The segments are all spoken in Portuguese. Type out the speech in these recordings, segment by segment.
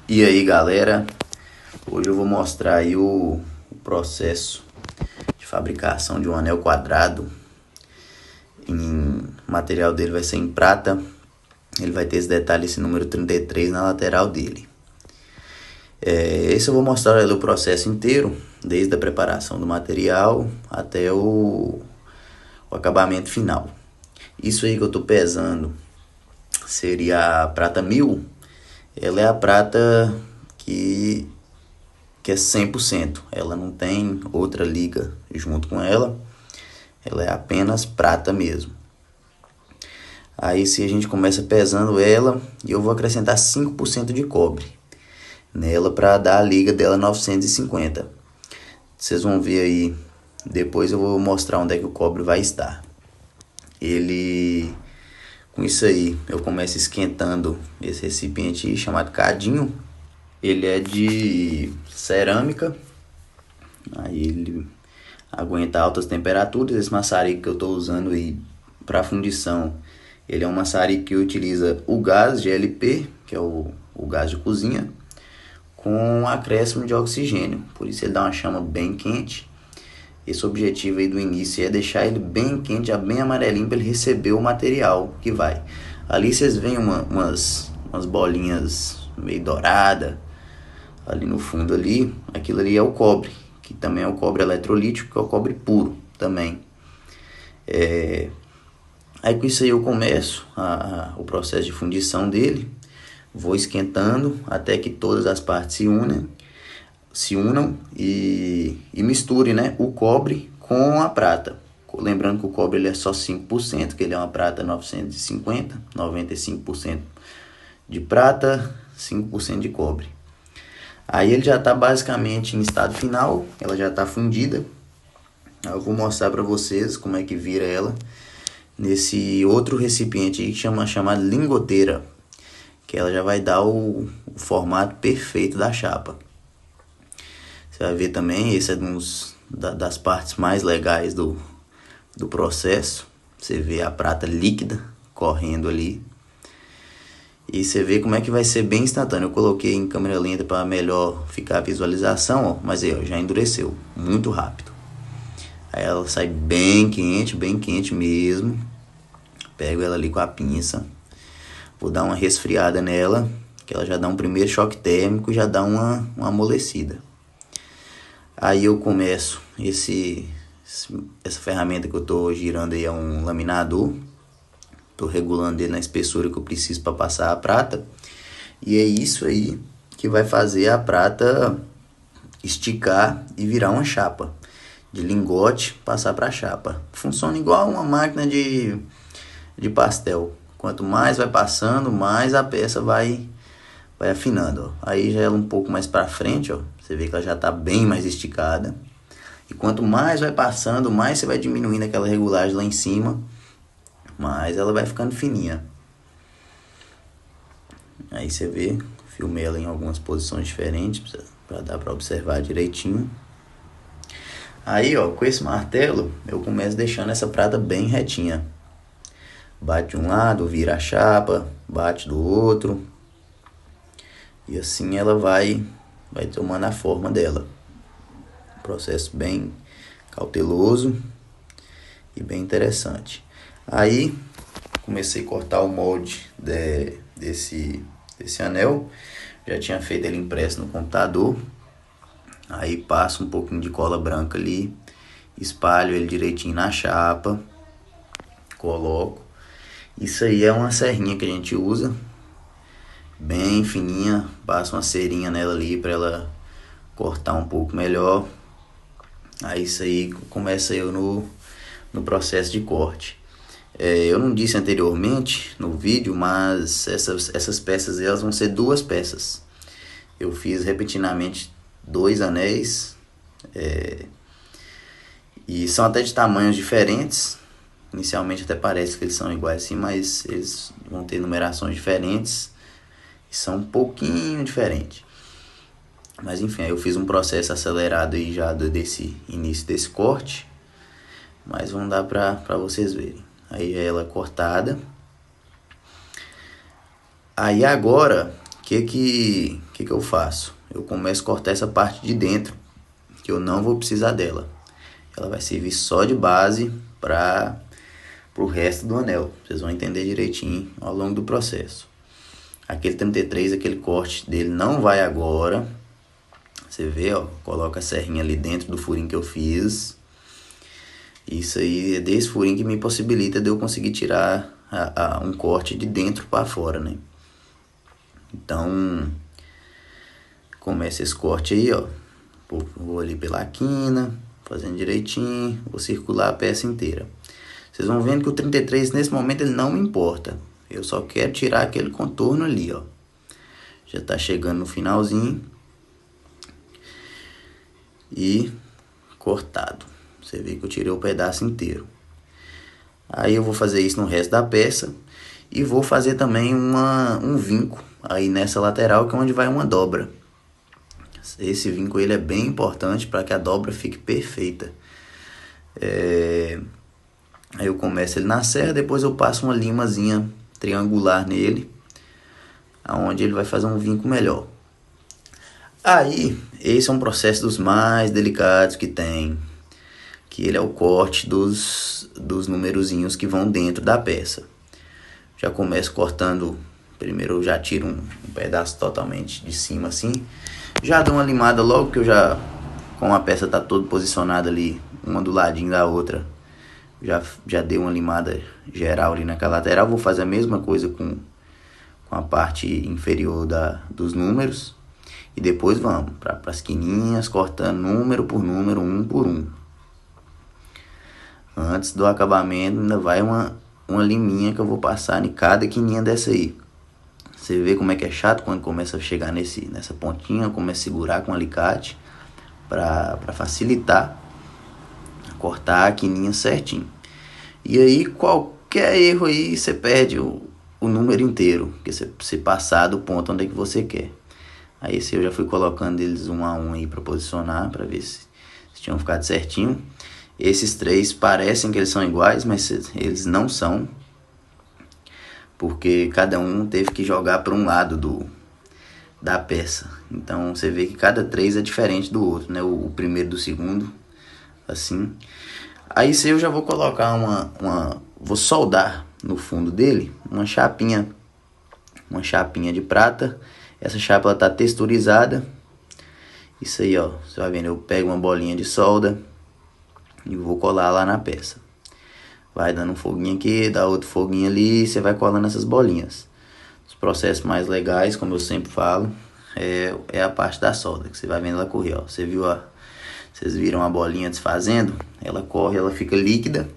E aí galera, hoje eu vou mostrar aí o processo de fabricação de um anel quadrado. O material dele vai ser em prata, ele vai ter esse detalhe, esse número 33 na lateral dele. Esse eu vou mostrar o processo inteiro, desde a preparação do material até o acabamento final. Isso aí que eu tô pesando seria a prata 1000. Ela é a prata que é 100%. Ela não tem outra liga junto com ela. Ela é apenas prata mesmo. Aí se a gente começa pesando ela, eu vou acrescentar 5% de cobre nela para dar a liga dela 950. Vocês vão ver aí, depois eu vou mostrar onde é que o cobre vai estar. Com isso aí, eu começo esquentando esse recipiente chamado cadinho. Ele é de cerâmica, aí ele aguenta altas temperaturas. Esse maçarico que eu estou usando aí para fundição, ele é um maçarico que utiliza o gás GLP, que é o gás de cozinha, com um acréscimo de oxigênio, por isso ele dá uma chama bem quente. Esse objetivo aí do início é deixar ele bem quente, já bem amarelinho, para ele receber o material que vai. Ali vocês veem umas bolinhas meio douradas ali no fundo ali, aquilo ali é o cobre, que também é o cobre eletrolítico, que é o cobre puro também. Aí com isso aí eu começo o processo de fundição dele, vou esquentando até que todas as partes se unam e misture, né, o cobre com a prata. Lembrando que o cobre ele é só 5%, que ele é uma prata 950, 95% de prata, 5% de cobre. Aí ele já está basicamente em estado final, ela já está fundida. Eu vou mostrar para vocês como é que vira ela nesse outro recipiente aí que chamado lingoteira, que ela já vai dar o formato perfeito da chapa. Você vai ver também, esse é das partes mais legais do processo. Você vê a prata líquida correndo ali. E você vê como é que vai ser bem instantâneo. Eu coloquei em câmera lenta para melhor ficar a visualização, ó, mas aí ó, já endureceu muito rápido. Aí ela sai bem quente mesmo. Pego ela ali com a pinça, vou dar uma resfriada nela, que ela já dá um primeiro choque térmico, já dá uma amolecida. Aí eu começo essa ferramenta que eu tô girando aí é um laminador. Tô regulando ele na espessura que eu preciso para passar a prata. E é isso aí que vai fazer a prata esticar e virar uma chapa. De lingote passar para chapa. Funciona igual uma máquina de pastel. Quanto mais vai passando, mais a peça vai afinando. Ó. Aí já ela um pouco mais para frente, ó. Você vê que ela já está bem mais esticada. E quanto mais vai passando, mais você vai diminuindo aquela regulagem lá em cima, mas ela vai ficando fininha. Aí você vê, filmei ela em algumas posições diferentes para dar para observar direitinho. Aí ó, com esse martelo eu começo deixando essa prata bem retinha. Bate de um lado, vira a chapa, bate do outro. E assim ela vai tomando a forma dela. Processo bem cauteloso e bem interessante. Aí comecei a cortar o molde desse anel. Já tinha feito ele impresso no computador. Aí passo um pouquinho de cola branca ali, espalho ele direitinho na chapa, coloco. Isso aí é uma serrinha que a gente usa, bem fininha, passo uma cerinha nela ali para ela cortar um pouco melhor. Aí isso aí começa eu no processo de corte. Eu não disse anteriormente no vídeo, mas essas peças elas vão ser duas peças. Eu fiz repentinamente 2 anéis, e são até de tamanhos diferentes. Inicialmente até parece que eles são iguais assim, mas eles vão ter numerações diferentes e são um pouquinho diferentes. Mas enfim, aí eu fiz um processo acelerado aí já desse início desse corte, mas vão dar pra vocês verem. Aí ela é cortada. Aí agora que eu faço? Eu começo a cortar essa parte de dentro, que eu não vou precisar dela. Ela vai servir só de base para o resto do anel. Vocês vão entender direitinho ao longo do processo. Aquele 33, aquele corte dele não vai agora. Você vê, ó, coloca a serrinha ali dentro do furinho que eu fiz. Isso aí é desse furinho que me possibilita de eu conseguir tirar um corte de dentro para fora, né? Então, começa esse corte aí, ó. Vou ali pela quina, fazendo direitinho, vou circular a peça inteira. Vocês vão vendo que o 33 nesse momento ele não me importa. Eu só quero tirar aquele contorno ali, ó. Já tá chegando no finalzinho. E cortado. Você vê que eu tirei o pedaço inteiro. Aí eu vou fazer isso no resto da peça. E vou fazer também um vinco aí nessa lateral, que é onde vai uma dobra. Esse vinco ele é bem importante para que a dobra fique perfeita. Aí eu começo ele na serra, depois eu passo uma limazinha triangular nele, aonde ele vai fazer um vinco melhor. Aí, esse é um processo dos mais delicados que tem, que ele é o corte dos numerozinhos que vão dentro da peça. Já começo cortando, primeiro eu já tiro um pedaço totalmente de cima assim, já dou uma limada logo que eu já, como a peça tá toda posicionada ali, uma do ladinho da outra, já dei uma limada geral ali naquela lateral. Vou fazer a mesma coisa com a parte inferior dos números. E depois vamos para as quininhas, cortando número por número, um por um. Antes do acabamento ainda vai uma liminha que eu vou passar em cada quininha dessa aí. Você vê como é que é chato quando começa a chegar nessa pontinha, começa a segurar com o alicate para facilitar cortar a quininha certinho. E aí qualquer erro aí você perde o número inteiro, porque você passar do ponto onde é que você quer. Aí esse eu já fui colocando eles um a um aí para posicionar, para ver se tinham ficado certinho. Esses três parecem que eles são iguais, mas eles não são, porque cada um teve que jogar para um lado da peça. Então você vê que cada três é diferente do outro, né? O primeiro do segundo, assim. Aí se eu já vou colocar vou soldar no fundo dele uma chapinha de prata. Essa chapa ela tá texturizada. Isso aí, ó, você vai vendo, eu pego uma bolinha de solda e vou colar lá na peça. Vai dando um foguinho aqui, dá outro foguinho ali, e você vai colando essas bolinhas. Os processos mais legais, como eu sempre falo, é a parte da solda, que você vai vendo ela correr, ó. Vocês viram a bolinha desfazendo? Ela corre, ela fica líquida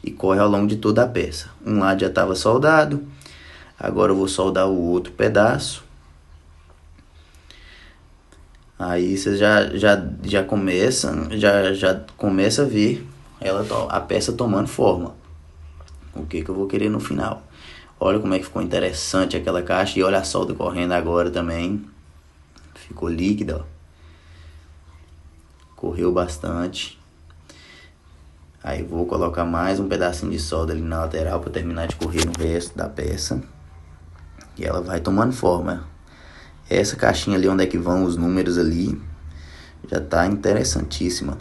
e corre ao longo de toda a peça. Um lado já estava soldado, agora eu vou soldar o outro pedaço. Aí você já começa a ver a peça tomando forma. O que eu vou querer no final. Olha como é que ficou interessante aquela caixa. E olha a solda correndo agora também. Ficou líquida, ó. Correu bastante. Aí vou colocar mais um pedacinho de solda ali na lateral para terminar de correr no resto da peça. E ela vai tomando forma. Essa caixinha ali onde é que vão os números ali já tá interessantíssima.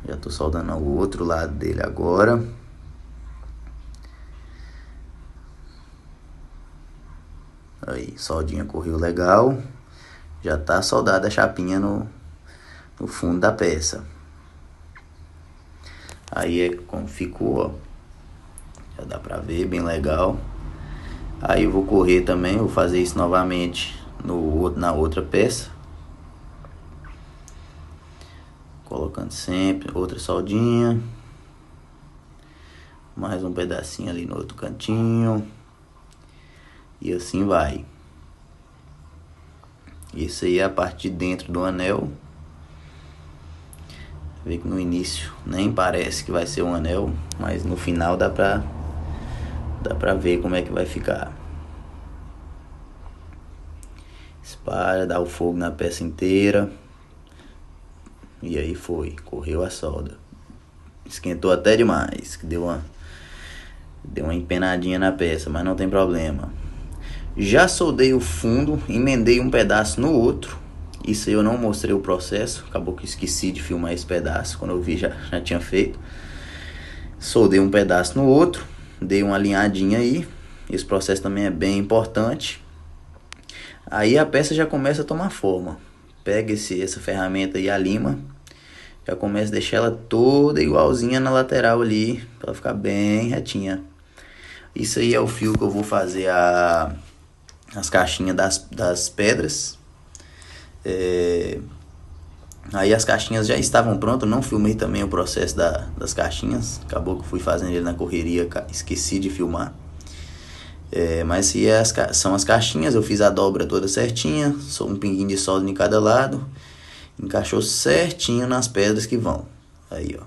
Já tô soldando o outro lado dele agora. Aí, soldinha correu legal. Já tá soldada a chapinha no fundo da peça. Aí é como ficou, ó. Já dá pra ver, bem legal. Aí eu vou correr também, vou fazer isso novamente na outra peça. Colocando sempre outra soldinha. Mais um pedacinho ali no outro cantinho. E assim vai. Isso aí é a parte de dentro do anel. Vê que no início nem parece que vai ser um anel, mas no final dá pra ver como é que vai ficar. Espalha, dá o fogo na peça inteira. E aí correu a solda. Esquentou até demais, que deu uma empenadinha na peça, mas não tem problema. Já soldei o fundo, emendei um pedaço no outro. Isso aí eu não mostrei o processo, acabou que eu esqueci de filmar esse pedaço, quando eu vi já tinha feito. Soldei um pedaço no outro, dei uma alinhadinha aí. Esse processo também é bem importante. Aí a peça já começa a tomar forma. Pega essa ferramenta aí, a lima, já começa a deixar ela toda igualzinha na lateral ali, pra ela ficar bem retinha. Isso aí é o fio que eu vou fazer as caixinhas das pedras. Aí as caixinhas já estavam prontas, não filmei também o processo das caixinhas. Acabou que fui fazendo ele na correria, esqueci de filmar. Mas se são as caixinhas, eu fiz a dobra toda certinha, só um pinguinho de solda em cada lado. Encaixou certinho nas pedras que vão. Aí, ó.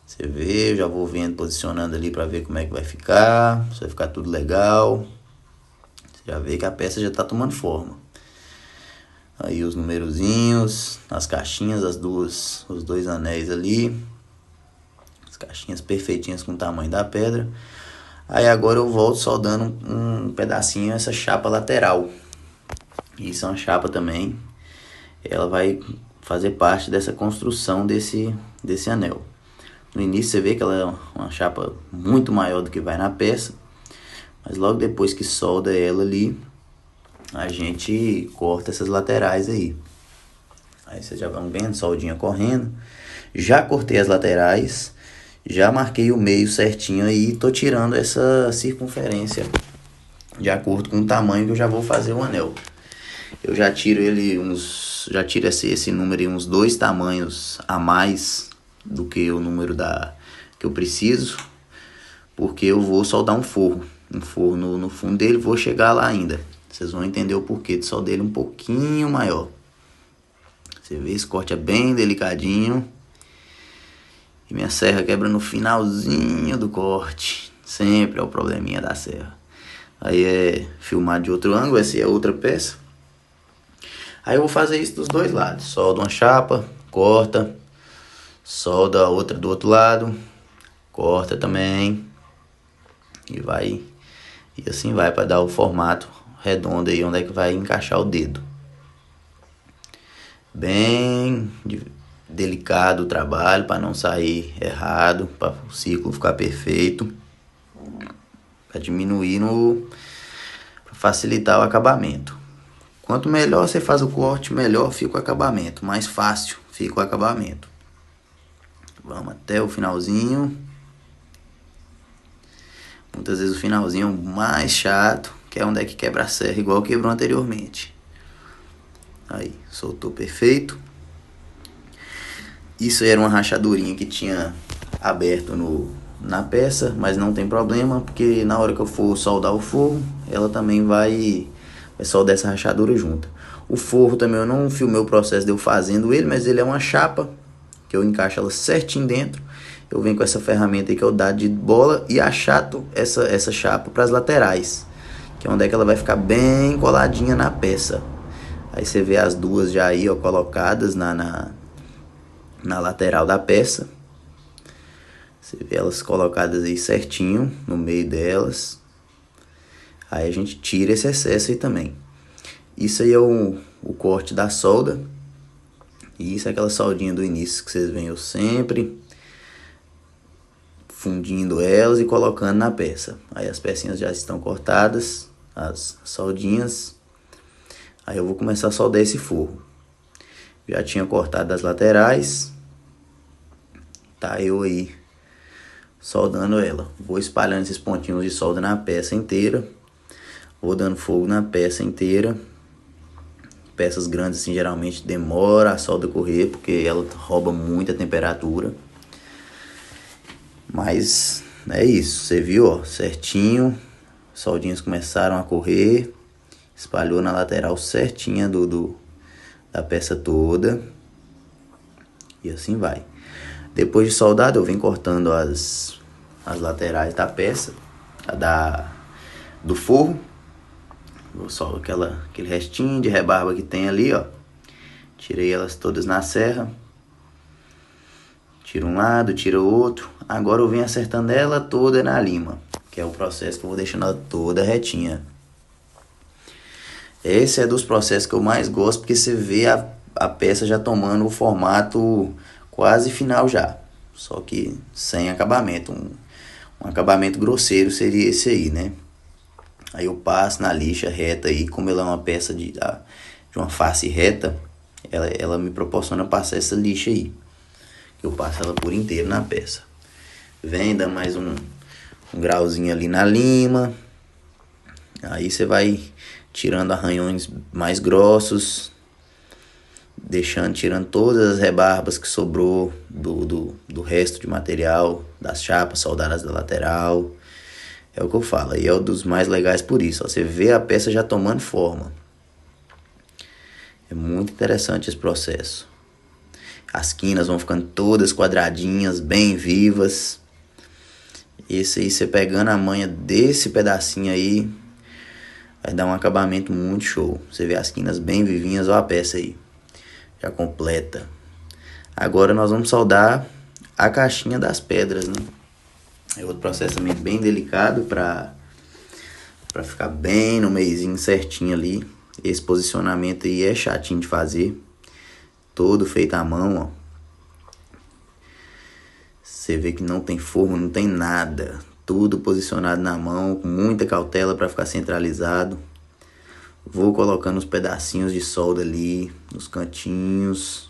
Você vê, eu já vou vendo, posicionando ali pra ver como é que vai ficar. Se vai ficar tudo legal. Você já vê que a peça já tá tomando forma. Aí os numerozinhos, as caixinhas, os dois anéis ali. As caixinhas perfeitinhas com o tamanho da pedra. Aí agora eu volto soldando um pedacinho, essa chapa lateral. Isso é uma chapa também. Ela vai fazer parte dessa construção desse anel. No início você vê que ela é uma chapa muito maior do que vai na peça. Mas logo depois que solda ela ali, a gente corta essas laterais aí. Aí vocês já vão vendo, soldinha correndo. Já cortei as laterais. Já marquei o meio certinho aí. Tô tirando essa circunferência de acordo com o tamanho que eu já vou fazer o anel. Eu já tiro já tiro esse número aí uns 2 tamanhos a mais do que o número que eu preciso, porque eu vou soldar um forro no fundo dele, vou chegar lá ainda. Vocês vão entender o porquê de soldar ele um pouquinho maior. Você vê, esse corte é bem delicadinho. E minha serra quebra no finalzinho do corte. Sempre é o probleminha da serra. Aí é filmar de outro ângulo, essa é outra peça. Aí eu vou fazer isso dos dois lados. Solda uma chapa, corta. Solda a outra do outro lado. Corta também. E assim vai, para dar o formato redondo aí, onde é que vai encaixar o dedo. Bem delicado o trabalho, para não sair errado, para o círculo ficar perfeito. Para diminuir para facilitar o acabamento. Quanto melhor você faz o corte, melhor fica o acabamento. Mais fácil fica o acabamento. Vamos até o finalzinho. Muitas vezes o finalzinho é o mais chato, que é onde é que quebra a serra, igual quebrou anteriormente. Aí, soltou perfeito. Isso era uma rachadurinha que tinha aberto na peça, mas não tem problema, porque na hora que eu for soldar o forro, ela também vai soldar essa rachadura junto. O forro também eu não filmei o processo de eu fazendo ele, mas ele é uma chapa, que eu encaixo ela certinho dentro. Eu venho com essa ferramenta aí que é o dado de bola e achato essa chapa para as laterais, que é onde é que ela vai ficar bem coladinha na peça. Aí você vê as duas já aí, ó, colocadas na lateral da peça. Você vê elas colocadas aí certinho no meio delas. Aí a gente tira esse excesso aí também. Isso aí é o corte da solda. E isso é aquela soldinha do início que vocês veem eu sempre fundindo elas e colocando na peça. Aí as pecinhas já estão cortadas, as soldinhas. Aí eu vou começar a soldar esse forro. Já tinha cortado as laterais. Tá eu aí soldando ela. Vou espalhando esses pontinhos de solda na peça inteira. Vou dando fogo na peça inteira. Peças grandes assim geralmente demora a solda correr, porque ela rouba muita temperatura. Mas é isso, você viu, ó, certinho. Soldinhas começaram a correr. Espalhou na lateral certinha da peça toda. E assim vai. Depois de soldado eu venho cortando as laterais da peça, do forro. Só aquele restinho de rebarba que tem ali, ó. Tirei elas todas na serra. Tira um lado, tira o outro. Agora eu venho acertando ela toda na lima, que é o processo que eu vou deixando ela toda retinha. Esse é dos processos que eu mais gosto, porque você vê a peça já tomando o formato quase final já. Só que sem acabamento. Um acabamento grosseiro seria esse aí, né? Aí eu passo na lixa reta aí, como ela é uma peça de uma face reta, ela me proporciona passar essa lixa aí. Eu passo ela por inteiro na peça. Vem, dá mais um grauzinho ali na lima. Aí você vai tirando arranhões mais grossos, tirando todas as rebarbas que sobrou do resto de material, das chapas soldadas da lateral. É o que eu falo, e é um dos mais legais por isso. Ó, você vê a peça já tomando forma. É muito interessante esse processo. As quinas vão ficando todas quadradinhas, bem vivas. Esse aí, você pegando a manha desse pedacinho aí, vai dar um acabamento muito show. Você vê as quinas bem vivinhas, ó a peça aí, já completa. Agora nós vamos soldar a caixinha das pedras, né? É outro processo também bem delicado para ficar bem no meiozinho certinho ali. Esse posicionamento aí é chatinho de fazer. Todo feito à mão, ó. Você vê que não tem forma, não tem nada. Tudo posicionado na mão, com muita cautela para ficar centralizado. Vou colocando os pedacinhos de solda ali, nos cantinhos.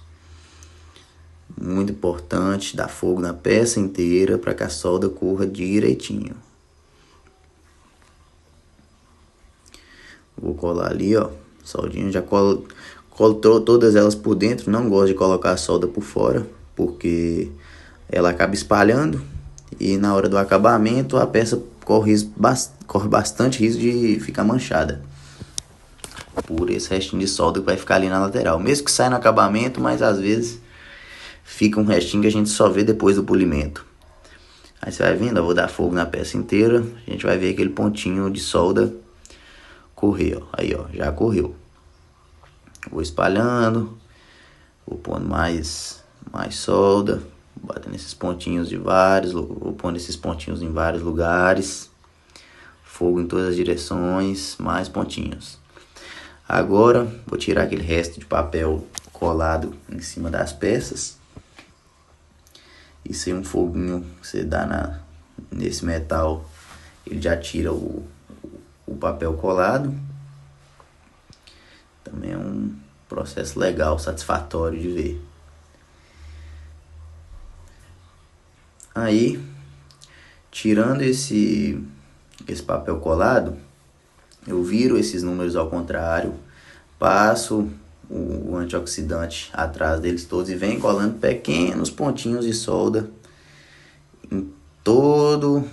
Muito importante, dar fogo na peça inteira para que a solda corra direitinho. Vou colar ali, ó, soldinha, já colo todas elas por dentro. Não gosto de colocar a solda por fora, porque ela acaba espalhando e na hora do acabamento a peça corre bastante risco de ficar manchada por esse restinho de solda que vai ficar ali na lateral. Mesmo que saia no acabamento, mas às vezes fica um restinho que a gente só vê depois do polimento. Aí você vai vendo, eu vou dar fogo na peça inteira, a gente vai ver aquele pontinho de solda correr, ó. Aí, ó, já correu. Vou espalhando, vou pondo mais solda, batendo esses pontinhos vou pondo esses pontinhos em vários lugares. Fogo em todas as direções, mais pontinhos. Agora, vou tirar aquele resto de papel colado em cima das peças. Isso aí, um foguinho que você dá nesse metal, ele já tira o papel colado. Também é um processo legal, satisfatório de ver. Aí, tirando esse papel colado, eu viro esses números ao contrário, passo o antioxidante atrás deles todos e venho colando pequenos pontinhos de solda em todos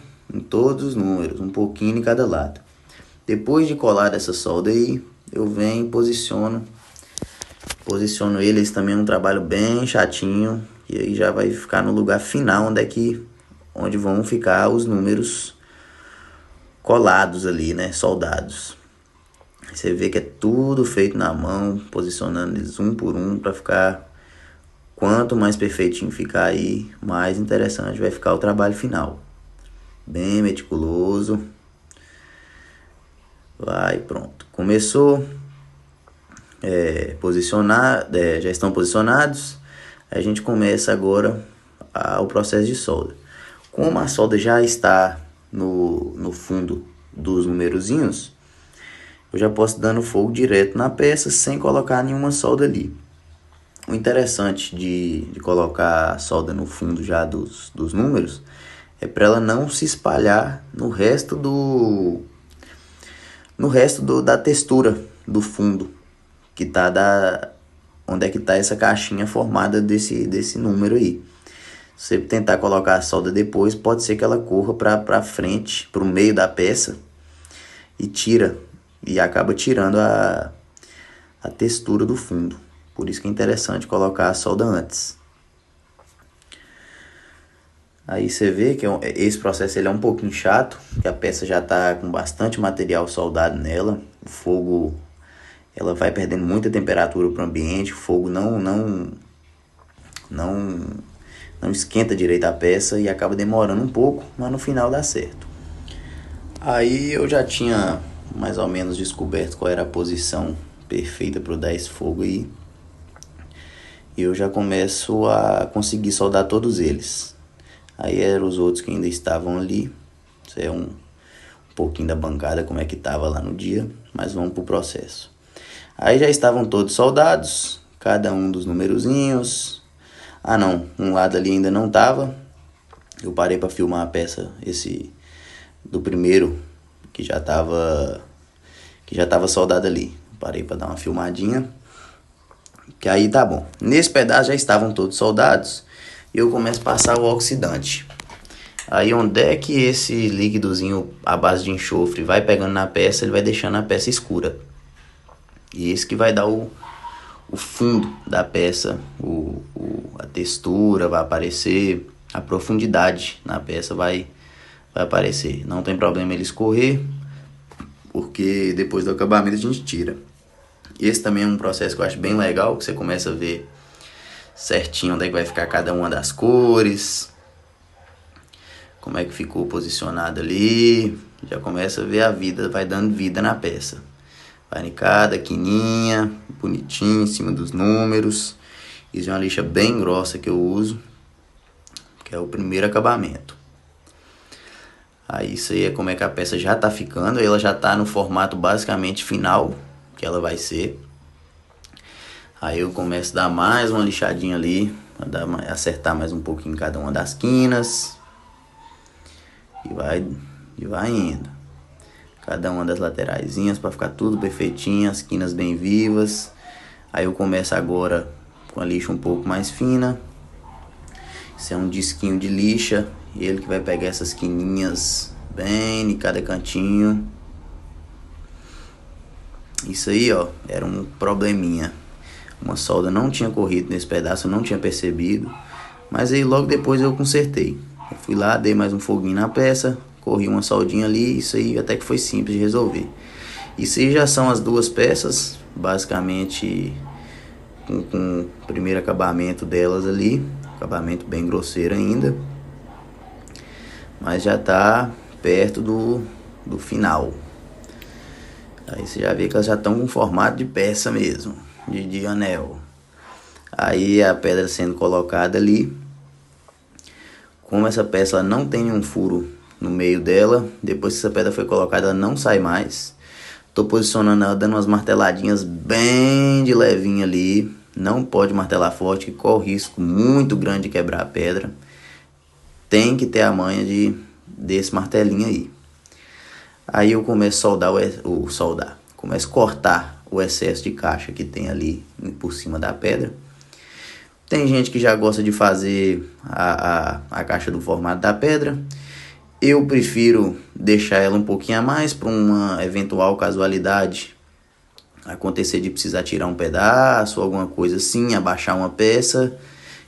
os números, um pouquinho em cada lado. Depois de colar essa solda aí, eu venho e posiciono eles. Também é um trabalho bem chatinho, e aí já vai ficar no lugar final onde vão ficar os números colados ali, né, soldados. Você vê que é tudo feito na mão, posicionando eles um por um para ficar, quanto mais perfeitinho ficar aí, mais interessante vai ficar o trabalho final. Bem meticuloso. Vai, pronto. Começou. Já estão posicionados. A gente começa agora o processo de solda. Como a solda já está no fundo dos numerozinhos, eu já posso dando fogo direto na peça sem colocar nenhuma solda ali. O interessante de colocar a solda no fundo já dos números é para ela não se espalhar no resto da textura do fundo, que tá onde é que tá essa caixinha formada desse número aí. Se você tentar colocar a solda depois, pode ser que ela corra para frente, para o meio da peça e acaba tirando a textura do fundo. Por isso que é interessante colocar a solda antes. Aí você vê que esse processo ele é um pouquinho chato, que a peça já está com bastante material soldado nela. O fogo, ela vai perdendo muita temperatura para o ambiente. O fogo não esquenta direito a peça e acaba demorando um pouco, mas no final dá certo. Aí eu já tinha mais ou menos descoberto qual era a posição perfeita para eu dar esse fogo aí, eu já começo a conseguir soldar todos eles. Aí eram os outros que ainda estavam ali. Isso é um pouquinho da bancada, como é que estava lá no dia, mas vamos pro processo. Aí já estavam todos soldados, cada um dos numerozinhos. Ah não, um lado ali ainda não tava. Eu parei para filmar a peça, esse do primeiro, que já tava soldado ali. Parei para dar uma filmadinha. Que aí tá bom. Nesse pedaço já estavam todos soldados. E eu começo a passar o oxidante. Aí onde é que esse líquidozinho à base de enxofre vai pegando na peça, ele vai deixando a peça escura. E esse que vai dar o fundo da peça, a textura vai aparecer, a profundidade na peça vai aparecer. Não tem problema ele escorrer, porque depois do acabamento a gente tira. Esse também é um processo que eu acho bem legal, que você começa a ver certinho onde é que vai ficar cada uma das cores, como é que ficou posicionado ali, já começa a ver a vida, vai dando vida na peça. Vai em cada quininha, bonitinho, em cima dos números. Isso é uma lixa bem grossa que eu uso, que é o primeiro acabamento. Aí isso aí é como é que a peça já tá ficando, ela já tá no formato basicamente final, que ela vai ser. Aí eu começo a dar mais uma lixadinha ali, acertar mais um pouquinho em cada uma das quinas. E vai indo. Cada uma das lateraisinhas para ficar tudo perfeitinho, as quinas bem vivas. Aí eu começo agora com a lixa um pouco mais fina. Isso é um disquinho de lixa, ele que vai pegar essas quininhas bem em cada cantinho. Isso aí, ó, era um probleminha. Uma solda não tinha corrido nesse pedaço, eu não tinha percebido. Mas aí logo depois eu consertei. Eu fui lá, dei mais um foguinho na peça, corri uma soldinha ali, isso aí até que foi simples de resolver. Isso aí já são as duas peças, basicamente com o primeiro acabamento delas ali. Acabamento bem grosseiro ainda. Mas já tá perto do final. Aí você já vê que elas já estão com formato de peça mesmo, de anel. Aí a pedra sendo colocada ali. Como essa peça ela não tem nenhum furo no meio dela, depois que essa pedra foi colocada ela não sai mais. Tô posicionando ela dando umas marteladinhas bem de levinho ali. Não pode martelar forte, que corre risco muito grande de quebrar a pedra. Tem que ter a manha desse martelinho aí. Aí eu começo a soldar. Começo a cortar o excesso de caixa que tem ali por cima da pedra. Tem gente que já gosta de fazer a caixa do formato da pedra. Eu prefiro deixar ela um pouquinho a mais para uma eventual casualidade acontecer de precisar tirar um pedaço, alguma coisa assim, abaixar uma peça.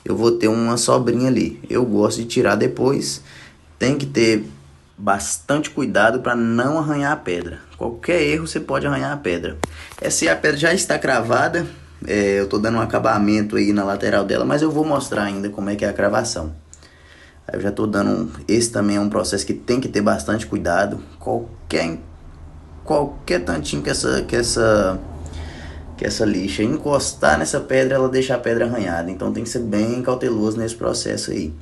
Eu vou ter uma sobrinha ali. Eu gosto de tirar depois. Tem que ter bastante cuidado para não arranhar a pedra. Qualquer erro você pode arranhar a pedra. Essa aí a pedra já está cravada. Eu tô dando um acabamento aí na lateral dela, mas eu vou mostrar ainda como é que é a cravação. Aí eu já tô dando esse também é um processo que tem que ter bastante cuidado. Qualquer tantinho que essa lixa encostar nessa pedra, ela deixa a pedra arranhada. Então tem que ser bem cauteloso nesse processo aí.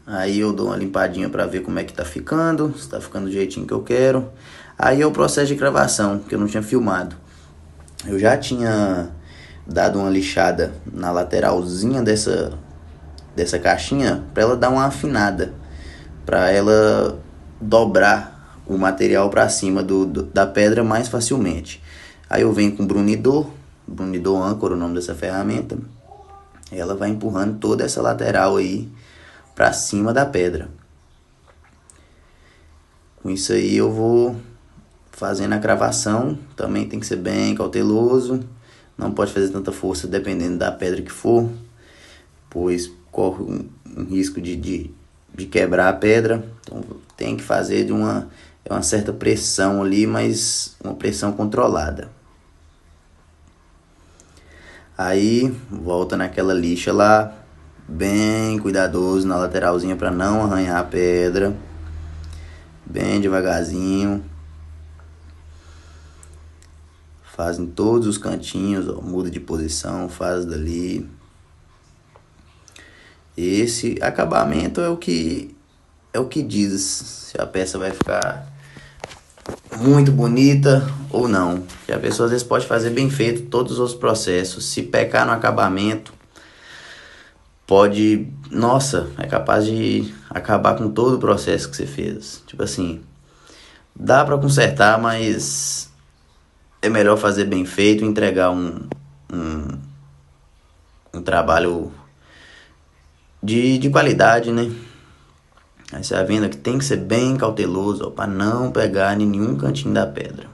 Aí eu dou uma limpadinha para ver como é que tá ficando, se tá ficando do jeitinho que eu quero. Aí é o processo de cravação, que eu não tinha filmado. Eu já tinha dado uma lixada na lateralzinha dessa caixinha para ela dar uma afinada, para ela dobrar o material para cima da pedra mais facilmente. Aí eu venho com brunidor âncora, o nome dessa ferramenta. Ela vai empurrando toda essa lateral aí para cima da pedra. Com isso aí eu vou fazendo a cravação. Também tem que ser bem cauteloso. Não pode fazer tanta força dependendo da pedra que for, pois corre um risco de quebrar a pedra. Então tem que fazer de uma certa pressão ali, mas uma pressão controlada. Aí volta naquela lixa lá, bem cuidadoso na lateralzinha para não arranhar a pedra, bem devagarzinho. Faz em todos os cantinhos, ó, muda de posição, faz dali. Esse acabamento é o que diz se a peça vai ficar muito bonita ou não. Que a pessoa às vezes pode fazer bem feito todos os processos. Se pecar no acabamento, pode, nossa, é capaz de acabar com todo o processo que você fez. Tipo assim, dá pra consertar, mas é melhor fazer bem feito e entregar um trabalho de qualidade, né? Aí você vai vendo que tem que ser bem cauteloso, para não pegar em nenhum cantinho da pedra.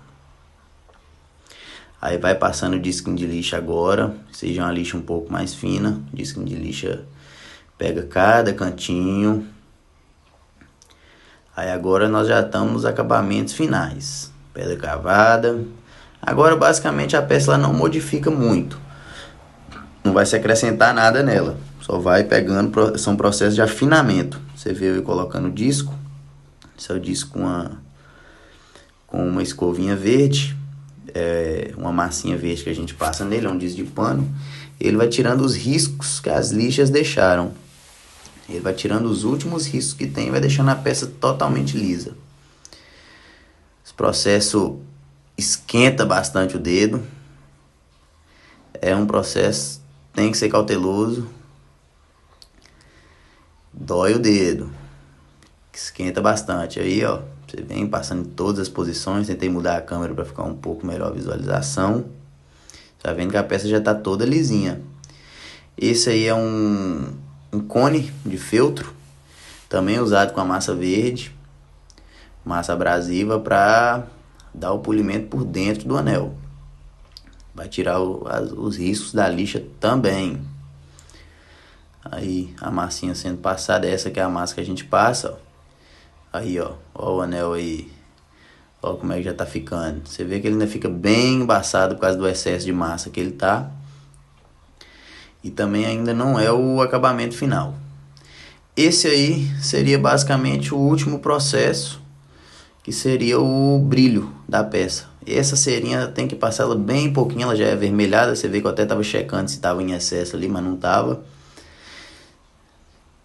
Aí vai passando o disquinho de lixa agora, seja uma lixa um pouco mais fina. O disquinho de lixa pega cada cantinho. Aí agora nós já estamos nos acabamentos finais. Pedra cavada. Agora basicamente a peça ela não modifica muito. Não vai se acrescentar nada nela. Só vai pegando, são processos de afinamento. Você vê eu colocando o disco. Esse é o disco com uma escovinha verde. Uma massinha verde que a gente passa nele, é um disco de pano. Ele vai tirando os riscos que as lixas deixaram. Ele vai tirando os últimos riscos que tem e vai deixando a peça totalmente lisa. Esse processo esquenta bastante o dedo. É um processo, tem que ser cauteloso. Dói o dedo. Esquenta bastante. Aí, ó, você vem passando em todas as posições. Tentei mudar a câmera para ficar um pouco melhor a visualização. Tá vendo que a peça já tá toda lisinha. Esse aí é um cone de feltro, também usado com a massa verde, massa abrasiva, para dar o polimento por dentro do anel. Vai tirar os riscos da lixa também. Aí a massinha sendo passada, essa que é a massa que a gente passa, ó. Aí, ó o anel aí. Ó como é que já tá ficando. Você vê que ele ainda fica bem embaçado por causa do excesso de massa que ele tá. E também ainda não é o acabamento final. Esse aí seria basicamente o último processo, que seria o brilho da peça. Essa cerinha tem que passar ela bem pouquinho, ela já é avermelhada. Você vê que eu até tava checando se estava em excesso ali, mas não tava.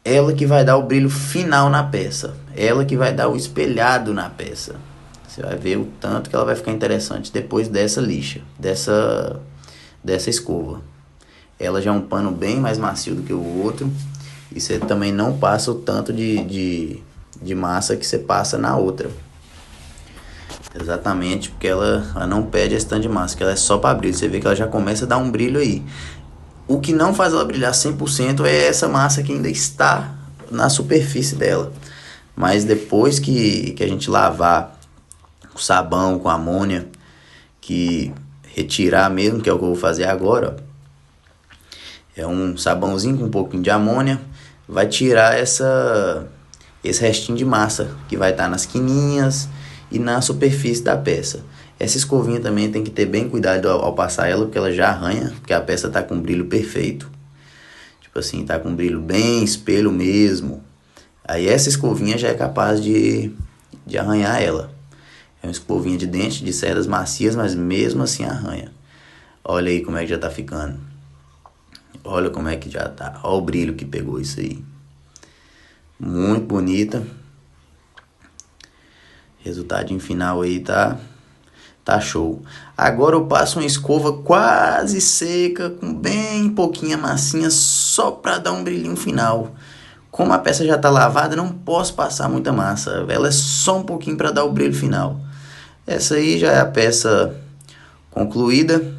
Ela que vai dar o brilho final na peça. Ela que vai dar o espelhado na peça. Você vai ver o tanto que ela vai ficar interessante depois dessa lixa, dessa escova. Ela já é um pano bem mais macio do que o outro. E você também não passa o tanto de massa que você passa na outra. Exatamente, porque ela não pede esse tanto de massa, que ela é só para brilho. Você vê que ela já começa a dar um brilho aí. O que não faz ela brilhar 100% é essa massa que ainda está na superfície dela. Mas depois que a gente lavar com sabão, com amônia, que retirar mesmo, que é o que eu vou fazer agora, ó. É um sabãozinho com um pouquinho de amônia, vai tirar esse restinho de massa que vai estar nas quininhas e na superfície da peça. Essa escovinha também tem que ter bem cuidado ao passar ela, porque ela já arranha, porque a peça tá com brilho perfeito. Tipo assim, tá com brilho bem espelho mesmo. Aí essa escovinha já é capaz de arranhar ela. É uma escovinha de dente, de cerdas macias, mas mesmo assim arranha. Olha aí como é que já tá ficando. Olha como é que já tá. Olha o brilho que pegou isso aí. Muito bonita. Resultadinho final aí tá show. Agora eu passo uma escova quase seca, com bem pouquinha massinha, só pra dar um brilhinho final. Como a peça já tá lavada, não posso passar muita massa. Ela é só um pouquinho pra dar o brilho final. Essa aí já é a peça concluída.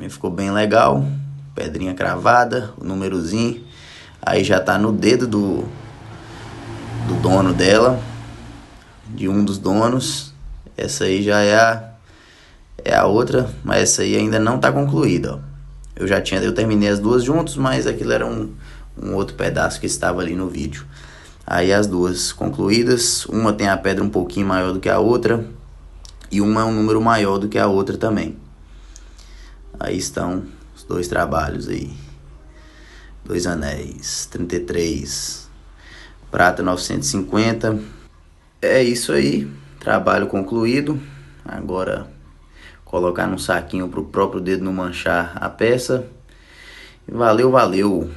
Ficou bem legal. Pedrinha cravada, o númerozinho. Aí já tá no dedo do dono dela, de um dos donos. Essa aí já é a outra, mas essa aí ainda não tá concluída, ó. Eu terminei as duas juntos, mas aquilo era um outro pedaço que estava ali no vídeo. Aí as duas concluídas, uma tem a pedra um pouquinho maior do que a outra, e uma é um número maior do que a outra também. Aí estão os dois trabalhos aí. 2 anéis, 33, prata 950. É isso aí, trabalho concluído. Agora colocar num saquinho para o próprio dedo não manchar a peça. Valeu, valeu!